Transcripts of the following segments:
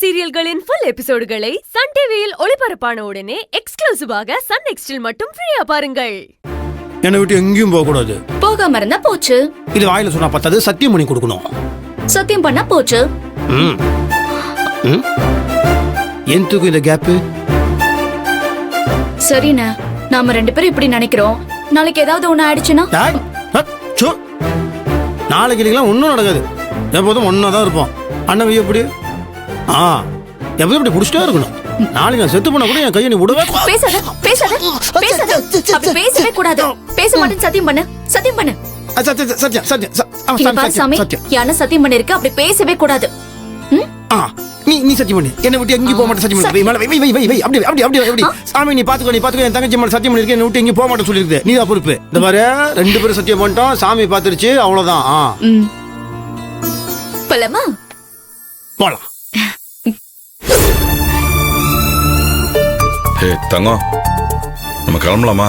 சீரியல்களின் full எபிசோடுகளை Sun டிவியில் ஒளிபரப்பான உடனே எக்ஸ்க்ளூசிவாக சன் நெக்ஸ்டில் மட்டும் ஃப்ரீயா பாருங்கள். என்னை விட்டு எங்கேயும் போக கூடாது. போகாம இருந்தா போச்சு. இது வாயில சொன்னா பத்தாது, சத்தியம் பண்ணி கொடுக்கணும். சத்தியம் பண்ணா போச்சு. எந்துக்கு இந்த கேப்பு? சரிண்ணா, நாம 2 பேரும் இப்படி நினைக்கிறோம். நாளைக்கு ஏதாவது ஒண்ணு ஆயிடுச்சுன்னா நாளைக்கு ஒன்னும் நடக்காது. எப்போதும் ஒன்னாதான் இருப்போம். அண்ணன் எப்படி எப்போதும் இப்படி புடிச்சிட்டே இருக்கணும். நாளைக்கு நான் செத்து போனா கூட என் கையை நீ விடவே. பேசாத பேசாத பேசாத, அப்படி பேசவே கூடாது. பேச மாட்டேன்னு சத்தியம் பண்ணு. சத்தியம் பண்ணு. சத்தியம் சத்தியம் சாமி, யானை சத்தியம் பண்ணிருக்கு, அப்படி பேசவே கூடாது. நீ சத்தியம் பண்ணு. என்னை விட்டு எங்கேயும் போக மாட்டேன். சத்தியம் பண்ணு. அப்படி அப்படி அப்படி அப்படி சாமி நீ பாத்துக்கோ. என் தங்கச்சி மேல சத்தியம் பண்ணிருக்கேன். என்னை விட்டு எங்கேயும் போக மாட்டேன்னு சொல்லிருக்கு. நீ தான் பொறுப்பு. இந்த மாதிரி 2 பேரும் சத்தியம் பண்ணிட்டோம். சாமி பாத்துருச்சு, அவ்வளவுதான். போலாமா? போலாம். தங்கம், நம்ம கிளம்பலாமா?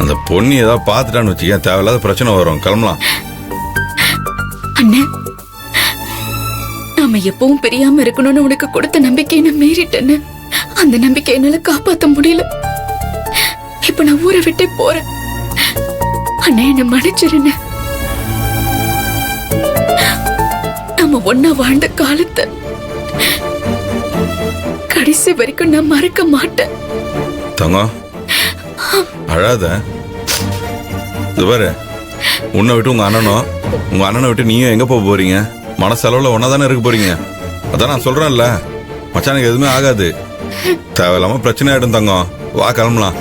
அந்த பொண்ணு ஏதாவது பார்த்துட்டான்னு வச்சுக்க, தேவையில்லாத பிரச்சனை வரும். கிளம்பலாம். அண்ணே, நாம எப்பவும் பிரியாம இருக்கணும்னு உனக்கு கொடுத்த நம்பிக்கையை நான் மீறிட்டேன்னு. அந்த நம்பிக்கை என்னால காப்பாத்த முடியல. இப்ப நான் ஊரை விட்டே போறேன். அண்ணே, என்ன மன்னிச்சிருன்னு. நாம ஒன்னா வாழ்ந்த காலத்தை கடைசி வரைக்கும் நான் மறக்க மாட்டேன். தங்கம், அழாத. இது பாரு, உன்னை விட்டு உங்க அண்ணனை விட்டு நீயும் எங்க போக போறீங்க? மனசளவுல ஒன்னா தானே இருக்க போறீங்க. அதான் நான் சொல்றேன்ல, மச்சானுக்கு எதுவுமே ஆகாது. தேவையில்லாம பிரச்சனை ஆயிடும். தங்கம், வா கிளம்பலாம்.